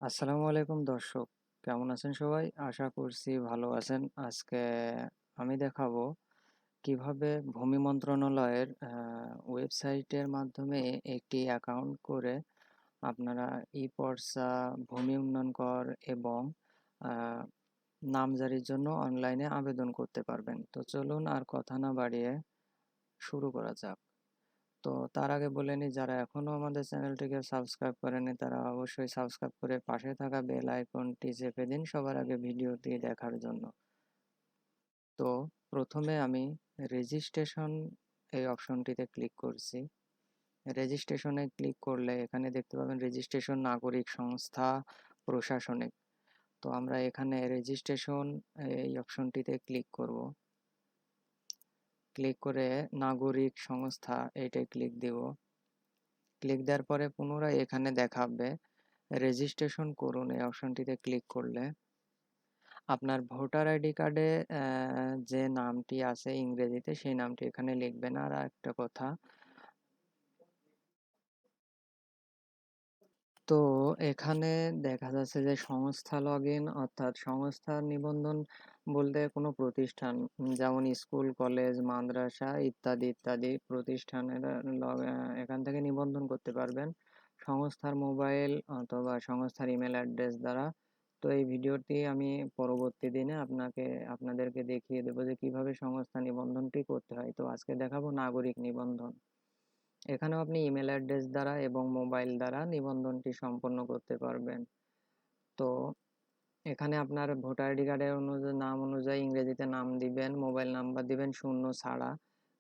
আসসালামু আলাইকুম দর্শক, কেমন আছেন সবাই? আশা করছি ভালো আছেন। আজকে আমি দেখাবো কিভাবে ভূমি মন্ত্রণালয়ের ওয়েবসাইটের মাধ্যমে একটি অ্যাকাউন্ট করে আপনারা ই-পর্চা, ভূমি উন্নয়ন কর এবং আহ, নামজারির জন্য অনলাইনে আবেদন করতে পারবেন। তো চলুন আর কথা না বাড়িয়ে শুরু করা যাক। তো তার আগে বলে নিই, যারা এখনো আমাদের চ্যানেলটিকে সাবস্ক্রাইব করেনি তারা অবশ্যই সাবস্ক্রাইব করে পাশে থাকা বেল আইকনটি চেপে দিন সবার আগে ভিডিওটি দেখার জন্য। তো প্রথমে আমি রেজিস্ট্রেশন এই অপশনটিতে ক্লিক করছি। রেজিস্ট্রেশনে ক্লিক করলে এখানে দেখতে পাবেন রেজিস্ট্রেশন নাগরিক সংস্থা প্রশাসনিক। তো আমরা এখানে রেজিস্ট্রেশন এই অপশনটিতে ক্লিক করব। ক্লিক করে নাগরিক সংস্থা এইটায় ক্লিক দিব। ক্লিক দেওয়ার পরে পুনরায় এখানে দেখাবে রেজিস্ট্রেশন করুন এই অপশনটিতে ক্লিক করলে আপনার ভোটার আইডি কার্ডে যে নামটি আছে ইংরেজিতে সেই নামটি এখানে লিখবেন। আর একটা কথা, তো এখানে দেখা যাচ্ছে যে সংস্থা লগ ইন অর্থাৎ সংস্থার নিবন্ধন বলতে কোনো প্রতিষ্ঠান, যেমন স্কুল, কলেজ, মাদ্রাসা ইত্যাদি ইত্যাদি প্রতিষ্ঠানের এখান থেকে নিবন্ধন করতে পারবেন সংস্থার মোবাইল অথবা সংস্থার ইমেল অ্যাড্রেস দ্বারা। তো এই ভিডিওটি আমি পরবর্তী দিনে আপনাদেরকে দেখিয়ে দেবো যে কিভাবে সংস্থা নিবন্ধনটি করতে হয়। তো আজকে দেখাবো নাগরিক নিবন্ধন। এখানেও আপনি ইমেল অ্যাড্রেস দ্বারা এবং মোবাইল দ্বারা নিবন্ধনটি সম্পন্ন করতে পারবেন। তো এখানে আপনার ভোটার আইডি কার্ডের নাম অনুযায়ী ইংরেজিতে নাম দিবেন, মোবাইল নাম্বার দিবেন শূন্য ছাড়া,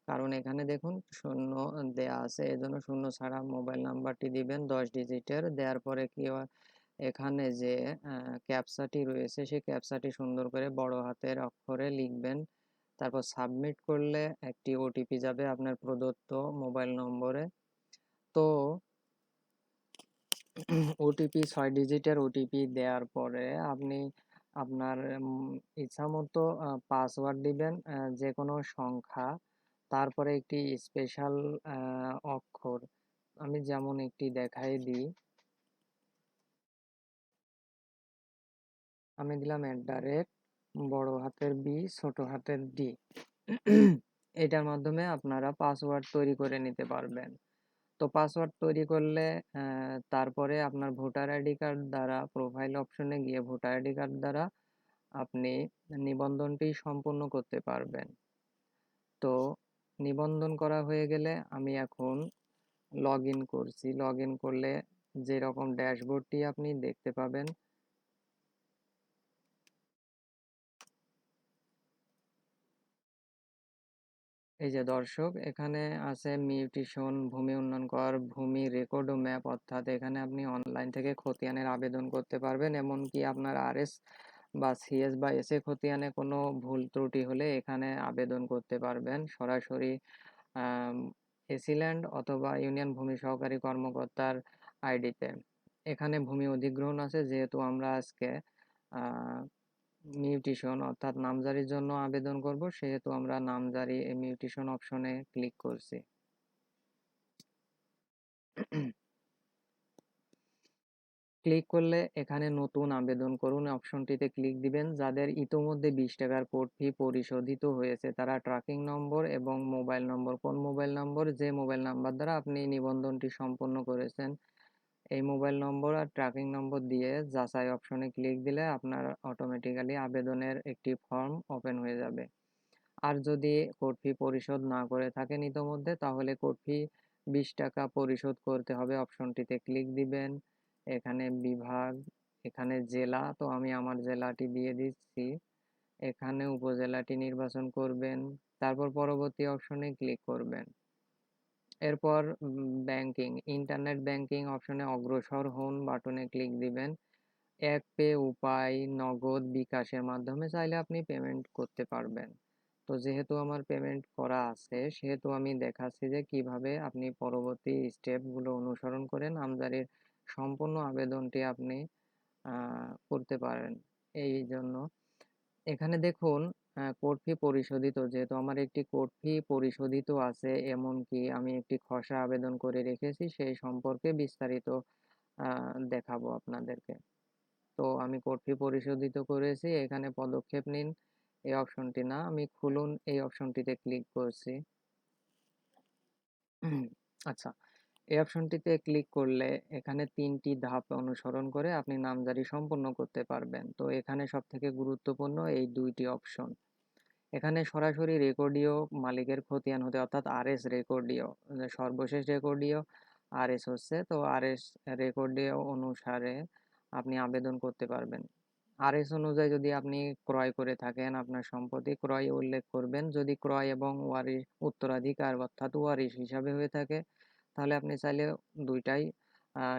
কারণ এখানে দেখুন শূন্য দেয়া আছে, এজন্য শূন্য ছাড়া মোবাইল নাম্বারটি দিবেন 10 ডিজিটের। দেওয়ার পরে কি হয়, এখানে যে ক্যাপচাটি রয়েছে সেই ক্যাপচাটি সুন্দর করে বড় হাতের অক্ষরে লিখবেন। তারপর সাবমিট করলে একটি ওটিপি যাবে আপনার প্রদত্ত মোবাইল নম্বরে। তো ওটিপি 6 ডিজিটের ওটিপি দেওয়ার পরে আপনি আপনার ইচ্ছামতো পাসওয়ার্ড দিবেন, যে কোনো সংখ্যা, তারপরে একটি স্পেশাল অক্ষর। আমি যেমন একটি দেখাই দিই, আমি দিলাম বড় হাতের বি ছোট হাতের ডি। এটার মাধ্যমে আপনারা পাসওয়ার্ড তৈরি করে নিতে পারবেন। তো পাসওয়ার্ড তৈরি করলে তারপরে আপনার ভোটার আইডি কার্ড দ্বারা প্রোফাইল অপশনে গিয়ে ভোটার আইডি কার্ড দ্বারা আপনি নিবন্ধনটি সম্পূর্ণ করতে পারবেন। তো নিবন্ধন করা হয়ে গেলে আমি এখন লগ ইন করছি। লগ ইন করলে যেরকম ড্যাশবোর্ডটি আপনি দেখতে পাবেন, এই যে দর্শক, এখানে আছে মিউটেশন, ভূমি উন্নয়ন কর, ভূমি রেকর্ড ও ম্যাপ, অর্থাৎ এখানে আপনি অনলাইন থেকে খতিয়ানের আবেদন করতে পারবেন। এমনকি আপনার আরএস বা সিএস বা এসএ খতিয়ানে কোনো ভুল ত্রুটি হলে এখানে আবেদন করতে পারবেন সরাসরি এসি ল্যান্ড অথবা ইউনিয়ন ভূমি সহকারী কর্মকর্তার আইডিতে। এখানে ভূমি অধিগ্রহণ আছে, যেহেতু আমরা আজকে আহ মিউটেশন অর্থাৎ নামজারির জন্য আবেদন করব, সেহেতু আমরা নামজারি এই মিউটেশন অপশনে ক্লিক করছি। ক্লিক করলে এখানে নতুন আবেদন করুন অপশনটিতে ক্লিক দিবেন। যাদের ইতোমধ্যে 20 টাকার কোর্ট ফি পরিশোধিত হয়েছে তারা ট্র্যাকিং নম্বর এবং মোবাইল নম্বর, কোন মোবাইল নম্বর, যে মোবাইল নাম্বার দ্বারা আপনি নিবন্ধনটি সম্পন্ন করেছেন, এই মোবাইল নম্বর আর ট্র্যাকিং নম্বর দিয়ে যাচাই অপশনে ক্লিক দিলে আপনার অটোমেটিক্যালি আবেদনের একটি ফর্ম ওপেন হয়ে যাবে। আর যদি কোর্ট ফি পরিশোধ না করে থাকেন ইতোমধ্যে, তাহলে কোর্ট ফি 20 টাকা পরিশোধ করতে হবে অপশনটিতে ক্লিক দিবেন। এখানে বিভাগ, এখানে জেলা, তো আমি আমার জেলাটি দিয়ে দিচ্ছি। এখানে উপজেলাটি নির্বাচন করবেন, তারপর পরবর্তী অপশনে ক্লিক করবেন। এরপর ব্যাংকিং, ইন্টারনেট ব্যাংকিং অপশনে অগ্রসর হন বাটনে ক্লিক দিবেন। এক পে, উপায়, নগদ, বিকাশের মাধ্যমে চাইলে আপনি পেমেন্ট করতে পারবেন। তো যেহেতু আমার পেমেন্ট করা আছে সেহেতু আমি দেখাচ্ছি যে কিভাবে আপনি পরবর্তী স্টেপগুলো অনুসরণ করে নামজারির সম্পূর্ণ আবেদনটি আপনি করতে পারেন। এই জন্য এখানে দেখুন কোর্ট ফি পরিশোধিত, যেহেতু আমার একটি কোর্ট ফি পরিশোধিত আছে, এমনকি আমি একটি খসড়া আবেদন করে রেখেছি, সেই সম্পর্কে বিস্তারিত দেখাবো আপনাদেরকে। তো আমি কোর্ট ফি পরিশোধিত করেছি। এখানে পদক্ষেপ নিন এই অপশনটি না, আমি খুলুন এই অপশনটিতে ক্লিক করছি। আচ্ছা, এই অপশনটিতে ক্লিক করলে এখানে ৩টি ধাপ অনুসরণ করে আপনি নামজারি সম্পন্ন করতে পারবেন। তো এখানে সবথেকে গুরুত্বপূর্ণ এই ২টি অপশন। এখানে সরাসরি রেকর্ডীয় মালিকের খতিয়ান হতে অর্থাৎ আরএস রেকর্ডীয়, সর্বশেষ রেকর্ডীয় আরএস হচ্ছে, তো আরএস রেকর্ডীয় অনুসারে আপনি আবেদন করতে পারবেন। আরএস অনুযায়ী যদি আপনি ক্রয় করে থাকেন, আপনার সম্পত্তি ক্রয় উল্লেখ করবেন। যদি ক্রয় এবং ওয়ারিশ উত্তরাধিকার অর্থাৎ ওয়ারিশ হিসাবে হয়ে থাকে, তাহলে আপনি চাইলে ২টাই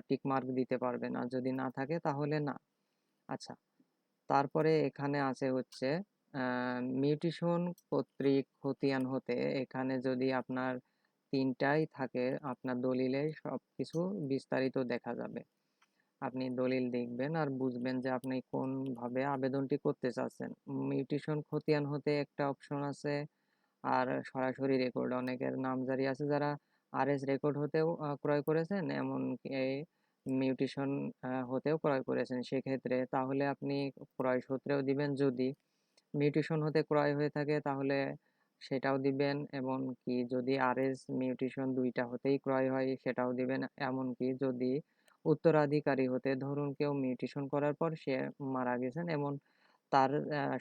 টিক মার্ক দিতে পারবেন। আর যদি না থাকে তাহলে না। আচ্ছা, তারপরে এখানে আছে হচ্ছে মিউটেশন কর্তৃক খতিয়ান হতে, এখানে যদি আপনার ৩টাই থাকে আপনার দলিলে সবকিছু বিস্তারিত দেখা যাবে। আপনি দলিল দেখবেন আর বুঝবেন যে আপনি কোনভাবে আবেদনটি করতে চাচ্ছেন। মিউটেশন খতিয়ান হতে একটা অপশন আছে, আর সরাসরি রেকর্ড। অনেকের নামজারি আছে যারা আরএস রেকর্ড হতেও ক্রয় করেছেন, এমনকি মিউটেশন হতেও ক্রয় করেছেন। সেক্ষেত্রে তাহলে আপনি ক্রয় সূত্রেও দিবেন, যদি মিউটেশন হতে ক্রয় হয়ে থাকে তাহলে সেটাও দিবেন, এমনকি যদি আরএস মিউটেশন ২টা হতেই ক্রয় হয় সেটাও দিবেন। এমনকি যদি উত্তরাধিকারী হতে, ধরুন কেউ মিউটেশন করার পর সে মারা গেছেন, এমন তার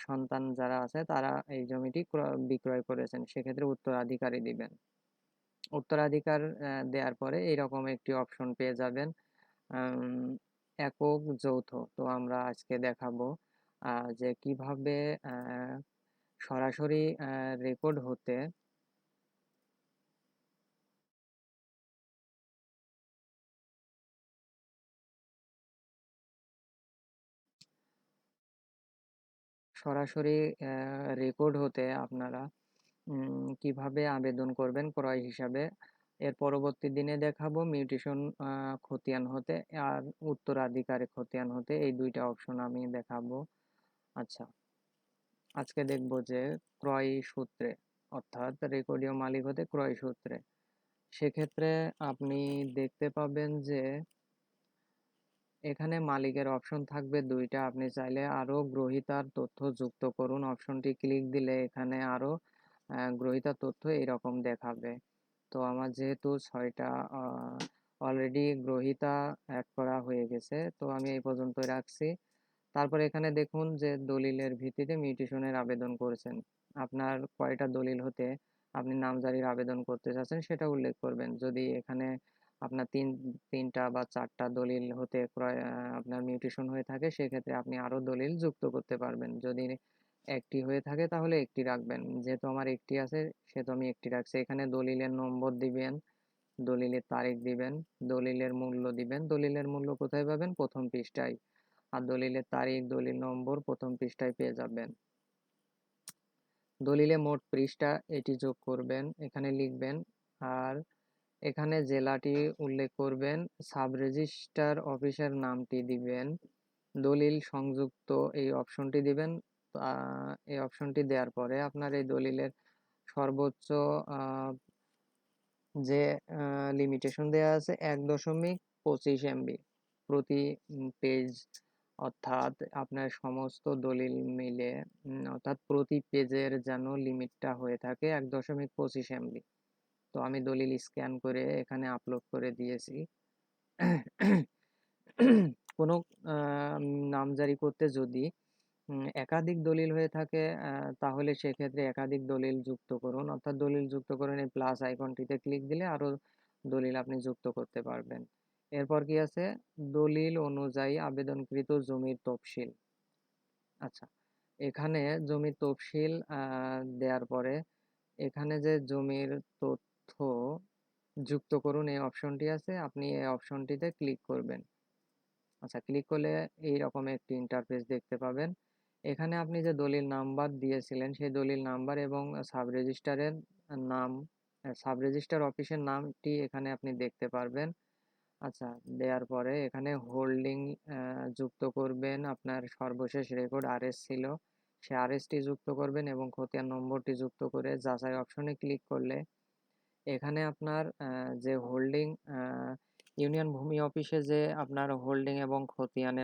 সন্তান যারা আছে তারা এই জমিটি বিক্রয় করেছেন, সেক্ষেত্রে উত্তরাধিকারী দিবেন। উত্তরাধিকার দেওয়ার পরে এইরকম একটি অপশন পেয়ে যাবেন, একক যৌথ। তো আমরা আজকে দেখাবো যে কিভাবে সরাসরি রেকর্ড হতে সরাসরি রেকর্ড হতে আপনারা কিভাবে আবেদন করবেন ক্রয় হিসাবে। এর পরবর্তী দিনে দেখাবো মিউটেশন খতিয়ান হতে আর উত্তরাধিকারী খতিয়ান হতে, এই ২টা অপশন আমি দেখাবো। আচ্ছা, আজকে দেখব যে ক্রয় সূত্রে অর্থাৎ রেকর্ডীয় মালিক হতে ক্রয় সূত্রে। সেক্ষেত্রে আপনি দেখতে পাবেন যে এখানে মালিকের অপশন থাকবে ২টা। আপনি চাইলে আরও গ্রহীতার তথ্য যুক্ত করুন, অপশনটি ক্লিক দিলে এখানে আরও গ্রহীতার তথ্য এরকম দেখাবে। তো আমার যেহেতু ৬টা অলরেডি গ্রহীতা অ্যাড করা হয়ে গেছে, তো আমি এই পর্যন্তই রাখছি। তারপর এখানে দেখুন যে দলিলের ভিত্তিতে মিউটেশনের আবেদন করেছেন। আপনার কয়টা দলিল হতে আপনি নামজারির আবেদন করতে চাচ্ছেন সেটা উল্লেখ করবেন। যদি এখানে আপনার ৩টা বা ৪টা দলিল হতে আপনার মিউটেশন হয়ে থাকে, সেক্ষেত্রে আপনি আরও দলিল যুক্ত করতে পারবেন। যদি একটি হয়ে থাকে তাহলে একটি রাখবেন। যেহেতু আমার একটি আছে সেহেতু আমি একটি রাখছি। এখানে দলিলের নম্বর দিবেন, দলিলের তারিখ দিবেন, দলিলের মূল্য দিবেন। দলিলের মূল্য কোথায় পাবেন? প্রথম পৃষ্ঠায়। আর দলিলের তারিখ, দলিল নম্বর প্রথম পৃষ্ঠায় পেয়ে যাবেন। দলিলে মোট পৃষ্ঠা এটি যোগ করবেন, এখানে লিখবেন। আর এখানে জেলাটি উল্লেখ করবেন, সাব রেজিস্ট্রার অফিসের নামটি দিবেন, দলিল সংযুক্ত এই অপশনটি দিবেন। এই অপশনটি দেওয়ার পরে আপনার এই দলিলের সর্বোচ্চ যে লিমিটেশন দেওয়া আছে ১.২৫ MB প্রতি পেজ, অর্থাৎ আপনার সমস্ত দলিল মিলে অর্থাৎ প্রতি পেজের যেন লিমিটটা হয়ে থাকে ১.২৫ MB। তো আমি দলিল স্ক্যান করে এখানে আপলোড করে দিয়েছি। কোনো নামজারি করতে যদি একাধিক দলিল হয়ে থাকে তাহলে সেক্ষেত্রে একাধিক দলিল যুক্ত করুন, অর্থাৎ দলিল যুক্ত করুন এই প্লাস আইকনটিতে ক্লিক দিলে আরও দলিল আপনি যুক্ত করতে পারবেন। এরপর কি আছে? দলিল অনুযায়ী আবেদনকৃত জমির তফসিল। আচ্ছা, এখানে জমির তফসিল দেওয়ার পরে এখানে যে জমির তথ্য যুক্ত করুন এই অপশনটি আছে, আপনি এই অপশনটিতে ক্লিক করবেন। আচ্ছা, ক্লিক করলে এইরকম একটি ইন্টারফেস দেখতে পাবেন। এখানে আপনি যে দলিল নাম্বার দিয়েছিলেন সেই দলিল নাম্বার এবং সাব রেজিস্ট্রারের নাম, সাব রেজিস্ট্রার অফিসের নামটি এখানে আপনি দেখতে পারবেন। আচ্ছা, দেওয়ার পরে এখানে হোল্ডিং যুক্ত করবেন। আপনার সর্বশেষ রেকর্ড আরএস ছিল, সে আরএসটি যুক্ত করবেন এবং খতিয়ান নম্বরটি যুক্ত করে যাচাই অপশনে ক্লিক করলে এখানে আপনার যে হোল্ডিং ইউনিয়ন ভূমি অফিসে যে আপনার হোল্ডিং এবং খতিয়ানের